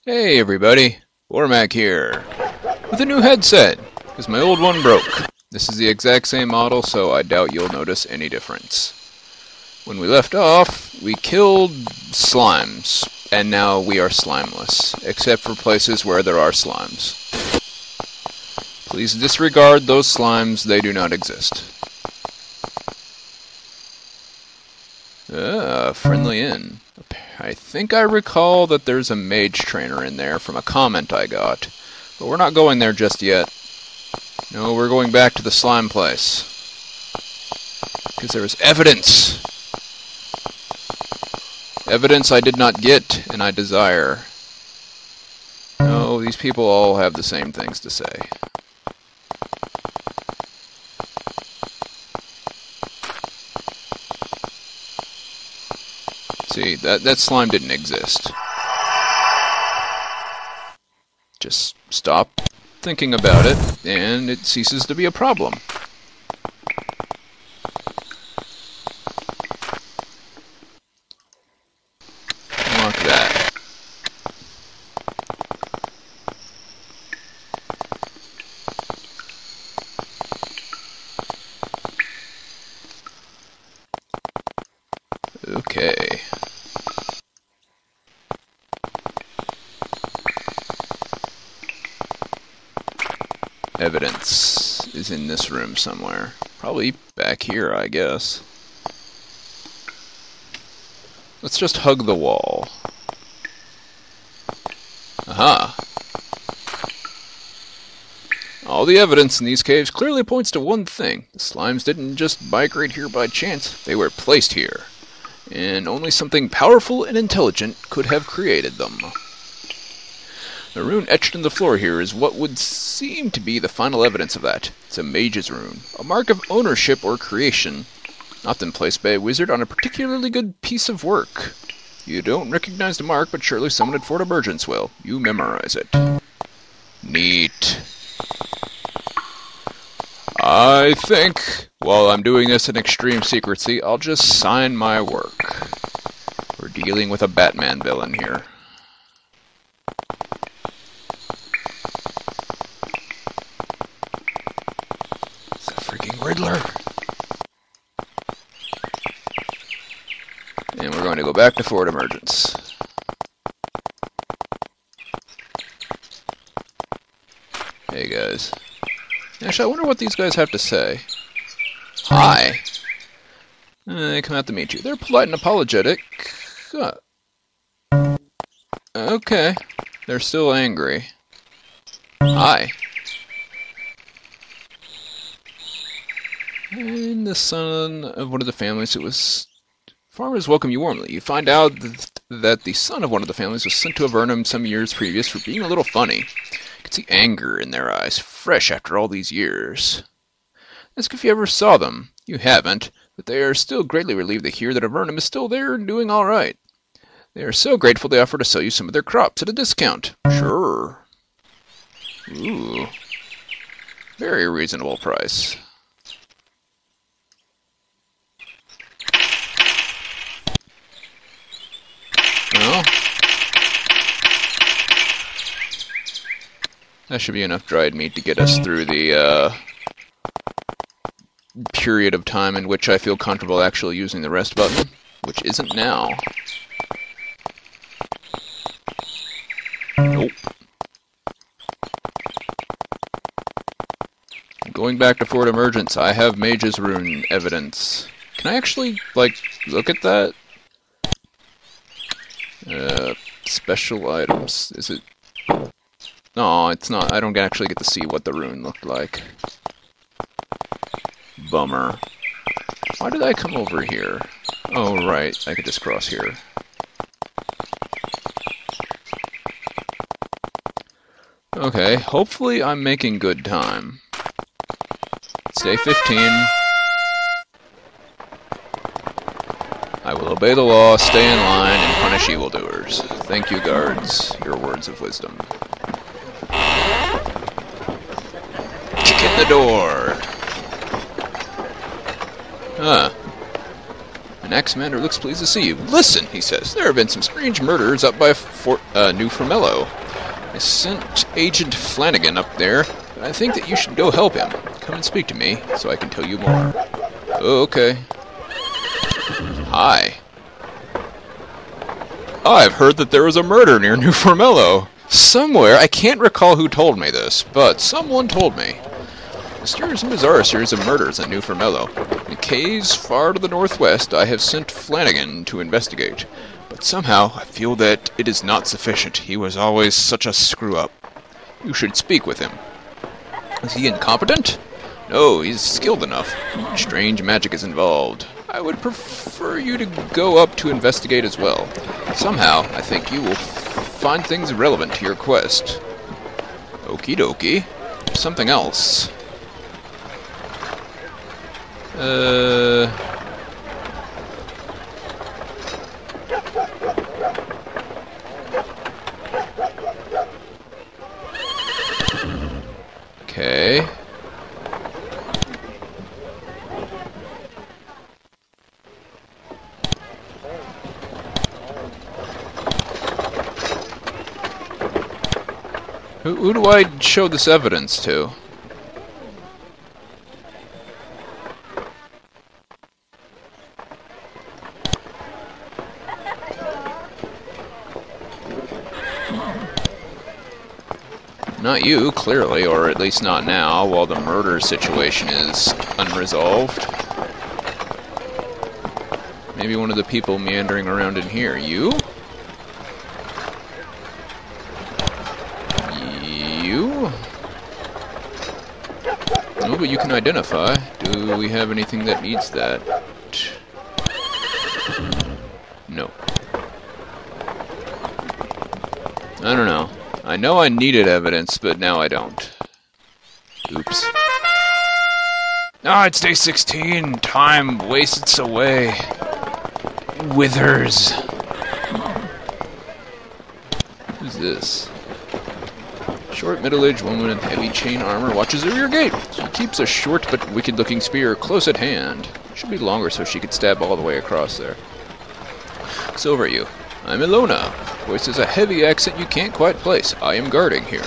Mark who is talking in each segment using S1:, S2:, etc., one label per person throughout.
S1: Hey everybody, Warmac here, with a new headset, because my old one broke. This is the exact same model, so I doubt you'll notice any difference. When we left off, we killed slimes, and now we are slimeless, except for places where there are slimes. Please disregard those slimes, they do not exist. Friendly inn. I think I recall that there's a mage trainer in there from a comment I got, but we're not going there just yet. No, we're going back to the slime place. Because there is evidence! Evidence I did not get, and I desire. No, these people all have the same things to say. See, that slime didn't exist. Just stop thinking about it, and it ceases to be a problem. Lock that. Okay. Evidence is in this room somewhere. Probably back here, I guess. Let's just hug the wall. Aha! All the evidence in these caves clearly points to one thing. The slimes didn't just migrate here by chance, they were placed here. And only something powerful and intelligent could have created them. The rune etched in the floor here is what would seem to be the final evidence of that. It's a mage's rune, a mark of ownership or creation, often placed by a wizard on a particularly good piece of work. You don't recognize the mark, but surely someone at Fort Emergence will. You memorize it. Neat. I think, while I'm doing this in extreme secrecy, I'll just sign my work. We're dealing with a Batman villain here. Riddler. And we're going to go back to Fort Emergence. Hey guys. Actually, I wonder what these guys have to say. Hi. They come out to meet you. They're polite and apologetic. Okay. They're still angry. Hi. And the son of one of the families who was... Farmers welcome you warmly. You find out that the son of one of the families was sent to Avernum some years previous for being a little funny. You can see anger in their eyes, fresh after all these years. Ask if you ever saw them. You haven't, but they are still greatly relieved to hear that Avernum is still there and doing all right. They are so grateful they offer to sell you some of their crops at a discount. Sure. Ooh. Very reasonable price. Well, that should be enough dried meat to get us through the period of time in which I feel comfortable actually using the rest button, which isn't now. Nope. Going back to Fort Emergence, I have Mage's Rune evidence. Can I actually, like, look at that? Special items. Is it... No, it's not. I don't actually get to see what the rune looked like. Bummer. Why did I come over here? Oh, right. I could just cross here. Okay, hopefully I'm making good time. It's day 15. I will obey the law, stay in line, and punish evildoers. Thank you, guards. Your words of wisdom. Kick in the door! Huh. An ex-commander looks pleased to see you. Listen, he says, there have been some strange murders up by Fort New Formello. I sent Agent Flanagan up there, but I think that you should go help him. Come and speak to me, so I can tell you more. Oh, okay. Hi. Oh, I've heard that there was a murder near New Formello. Somewhere, I can't recall who told me this, but someone told me. Mysterious and bizarre series of murders at New Formello. In caves far to the northwest, I have sent Flanagan to investigate. But somehow, I feel that it is not sufficient. He was always such a screw-up. You should speak with him. Is he incompetent? No, he's skilled enough. Strange magic is involved. I would prefer you to go up to investigate as well. Somehow, I think you will find things relevant to your quest. Okie dokie. Something else. Okay. Who do I show this evidence to? Not you, clearly, or at least not now, while the murder situation is unresolved. Maybe one of the people meandering around in here. You? You? No, but you can identify. Do we have anything that needs that? No. I don't know. I know I needed evidence, but now I don't. Oops. Ah, it's day 16. Time wastes away. Withers. Who's this? Short, middle-aged woman in heavy chain armor watches the rear gate. She keeps a short but wicked-looking spear close at hand. Should be longer so she could stab all the way across there. So over you. I'm Ilona. Voice is a heavy accent you can't quite place. I am guarding here.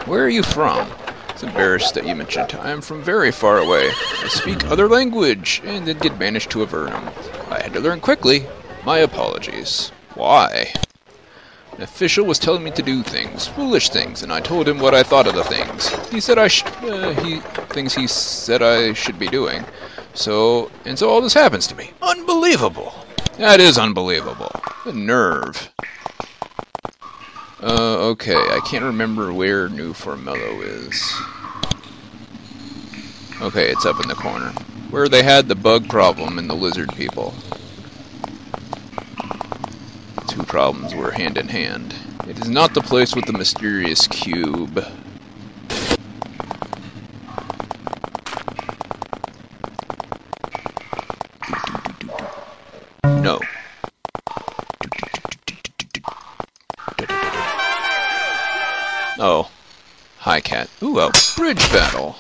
S1: Where are you from? It's embarrassed that you mentioned. I am from very far away. I speak other language, and then get banished to Avernum. I had to learn quickly. My apologies. Why? An official was telling me to do things, foolish things, and I told him what I thought of the things. He said he said I should be doing. So all this happens to me. Unbelievable. That is unbelievable. The nerve. Okay, I can't remember where New Formello is. Okay, it's up in the corner. Where they had the bug problem and the lizard people. The two problems were hand in hand. It is not the place with the mysterious cube. No. Oh. Hi, cat. Ooh, a bridge battle.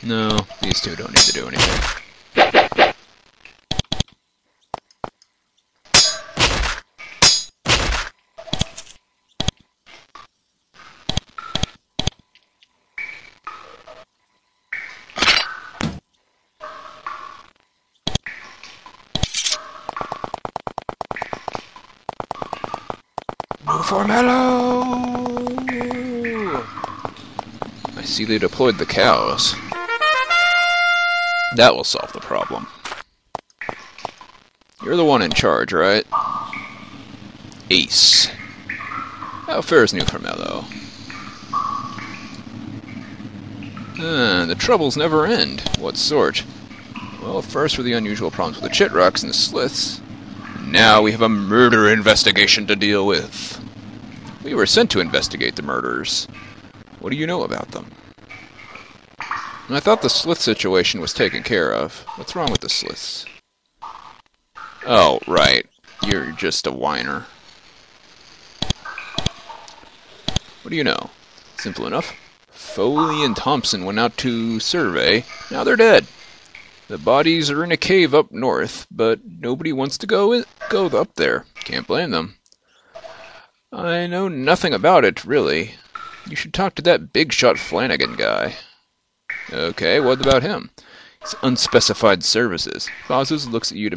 S1: No, these two don't need to do anything. Formello! I see they deployed the cows. That will solve the problem. You're the one in charge, right? Ace. How fares New Formello? The troubles never end. What sort? Well, first were the unusual problems with the chitrocks and the sliths. Now we have a murder investigation to deal with. We were sent to investigate the murders. What do you know about them? I thought the slith situation was taken care of. What's wrong with the sliths? Oh, right. You're just a whiner. What do you know? Simple enough. Foley and Thompson went out to survey. Now they're dead. The bodies are in a cave up north, but nobody wants to go up there. Can't blame them. I know nothing about it, really. You should talk to that big shot Flanagan guy. Okay, what about him? It's unspecified services. Bosses looks at you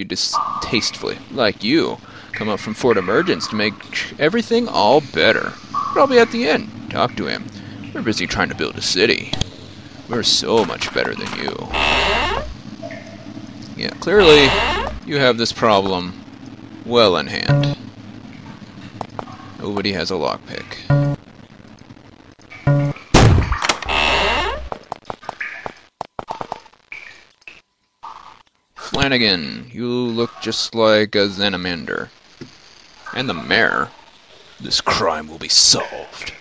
S1: distastefully, like you. Come up from Fort Emergence to make everything all better. But I'll be at the end. Talk to him. We're busy trying to build a city. We're so much better than you. Yeah, clearly you have this problem well in hand. Nobody has a lockpick. Flanagan, you look just like a Xenamander. And the mayor. This crime will be solved.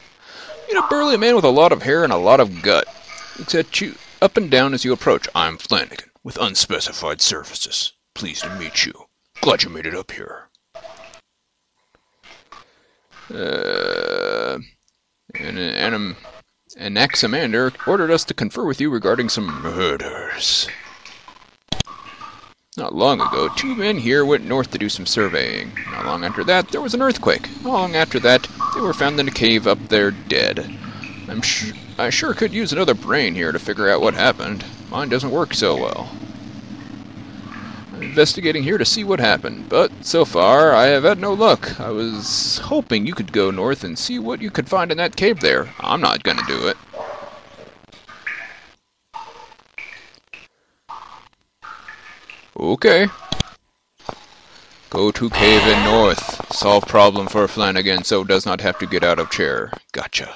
S1: Meet a burly man with a lot of hair and a lot of gut. Looks at you up and down as you approach. I'm Flanagan, with unspecified services. Pleased to meet you. Glad you made it up here. An Anaximander ordered us to confer with you regarding some murders. Not long ago, 2 men here went north to do some surveying. Not long after that, there was an earthquake. Not long after that, they were found in a cave up there dead. I sure could use another brain here to figure out what happened. Mine doesn't work so well. I'm investigating here to see what happened, but so far I have had no luck. I was hoping you could go north and see what you could find in that cave there. I'm not gonna do it. Okay. Go to cave in north. Solve problem for Flanagan so does not have to get out of chair. Gotcha.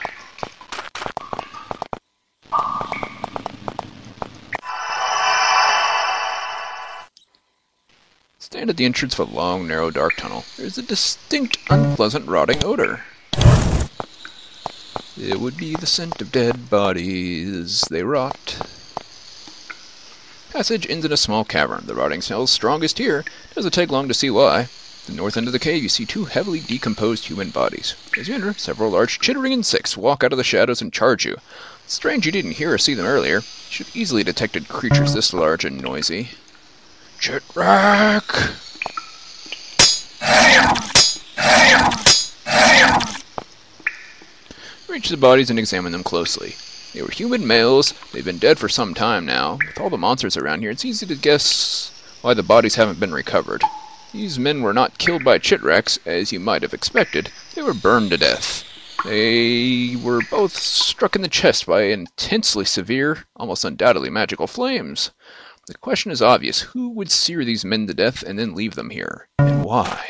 S1: Stand at the entrance of a long, narrow, dark tunnel. There's a distinct, unpleasant, rotting odor. It would be the scent of dead bodies. They rot. Passage ends in a small cavern. The rotting smell is strongest here. Doesn't take long to see why. At the north end of the cave, you see 2 heavily decomposed human bodies. As you enter, several large chittering insects walk out of the shadows and charge you. It's strange you didn't hear or see them earlier. You should have easily detected creatures this large and noisy. Chitrack! Reach the bodies and examine them closely. They were human males. They've been dead for some time now. With all the monsters around here, it's easy to guess why the bodies haven't been recovered. These men were not killed by Chitrax, as you might have expected. They were burned to death. They were both struck in the chest by intensely severe, almost undoubtedly magical flames. The question is obvious. Who would sear these men to death and then leave them here? And why?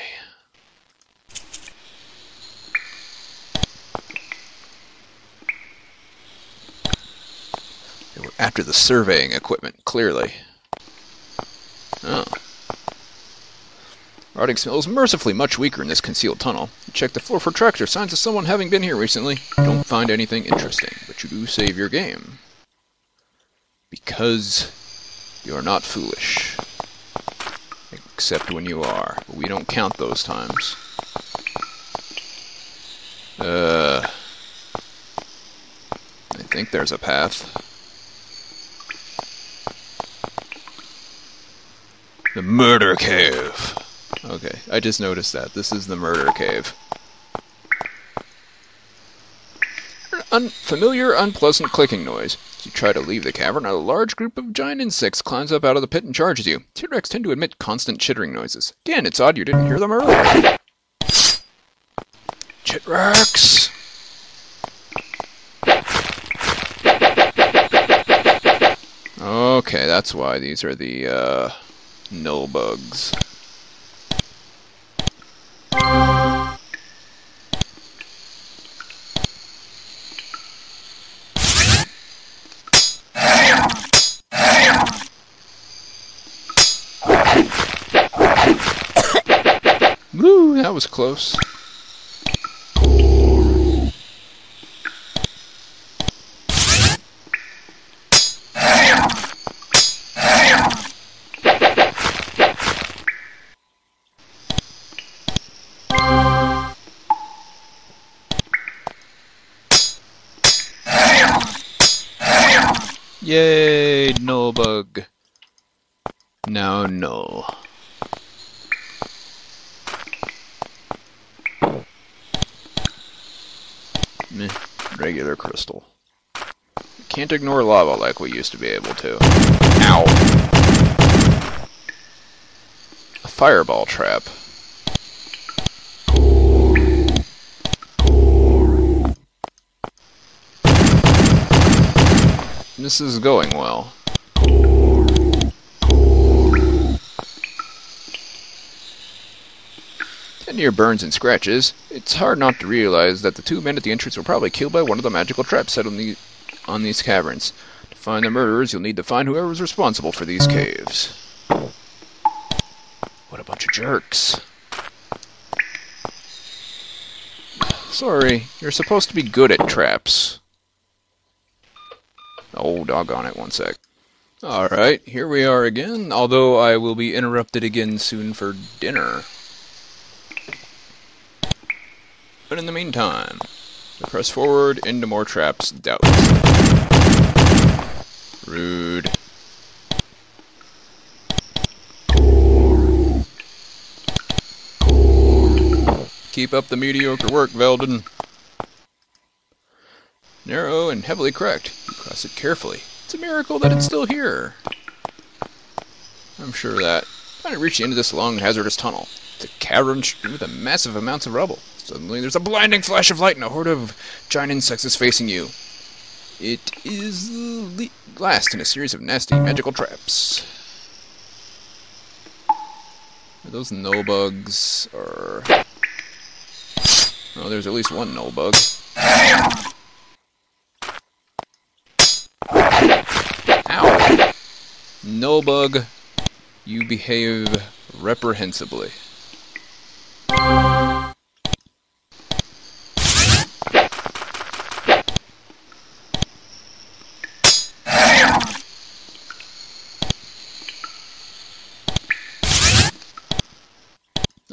S1: They were after the surveying equipment, clearly. Oh. Rotting smell is mercifully much weaker in this concealed tunnel. You check the floor for tracks or signs of someone having been here recently. You don't find anything interesting, but you do save your game. Because you are not foolish. Except when you are. But we don't count those times. I think there's a path. The murder cave. Okay, I just noticed that. This is the murder cave. Unfamiliar, unpleasant clicking noise. As you try to leave the cavern, a large group of giant insects climbs up out of the pit and charges you. T-Rex tend to emit constant chittering noises. Again, it's odd you didn't hear them earlier. Chitrax! Okay, that's why these are the, null bugs. Woo, that was close. Yay, null bug. Now null. Meh, regular crystal. Can't ignore lava like we used to be able to. Ow. A fireball trap. This is going well. And near burns and scratches, it's hard not to realize that the two men at the entrance were probably killed by one of the magical traps set on these caverns. To find the murderers, you'll need to find whoever was responsible for these caves. What a bunch of jerks. Sorry, you're supposed to be good at traps. Oh, doggone it, one sec. Alright, here we are again, although I will be interrupted again soon for dinner. But in the meantime, to press forward into more traps, doubtlessly. Rude. Keep up the mediocre work, Veldon. Narrow and heavily cracked. You cross it carefully. It's a miracle that it's still here. I'm sure that. Trying to reach the end of this long, hazardous tunnel. It's a cavern strewn with massive amounts of rubble. Suddenly, there's a blinding flash of light, and a horde of giant insects is facing you. It is the last in a series of nasty magical traps. Are those null bugs? Or oh, there's at least one null bug. Ow! Null bug, you behave reprehensibly.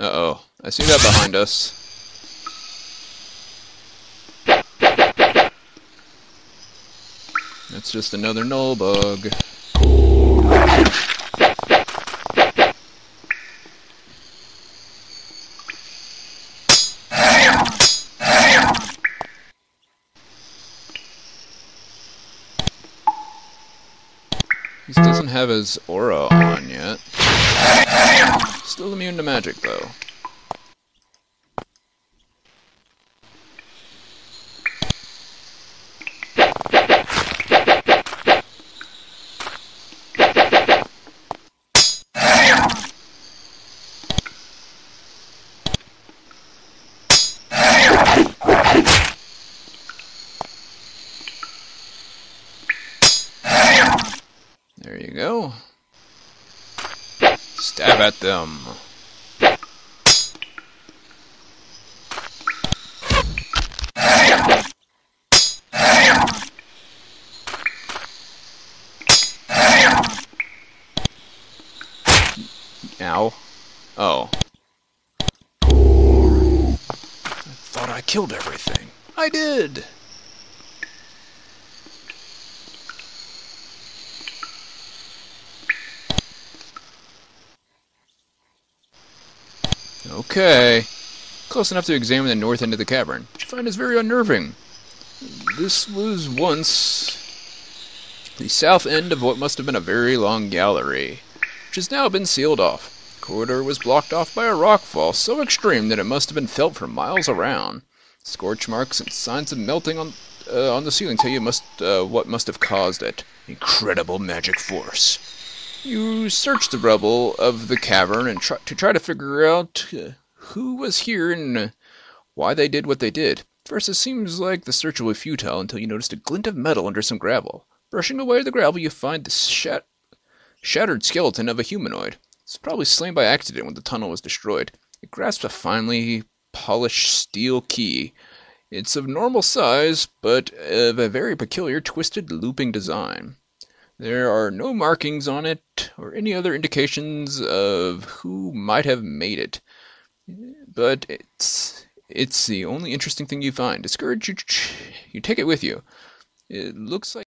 S1: Uh-oh. I see that behind us. That's just another null bug. He doesn't have his aura on yet. Still immune to magic, though. There you go. Stab at them. Ow. Oh. I thought I killed everything. I did! Okay. Close enough to examine the north end of the cavern, which you find is very unnerving. This was once the south end of what must have been a very long gallery, which has now been sealed off. The corridor was blocked off by a rockfall so extreme that it must have been felt for miles around. Scorch marks and signs of melting on the ceiling tell you what must have caused it. Incredible magic force. You search the rubble of the cavern and try to figure out who was here and why they did what they did. First, it seems like the search will be futile until you notice a glint of metal under some gravel. Brushing away the gravel, you find the shattered skeleton of a humanoid. It's probably slain by accident when the tunnel was destroyed. It grasps a finely polished steel key. It's of normal size, but of a very peculiar twisted looping design. There are no markings on it, or any other indications of who might have made it. But it's the only interesting thing you find. Discouraged, you take it with you. It looks like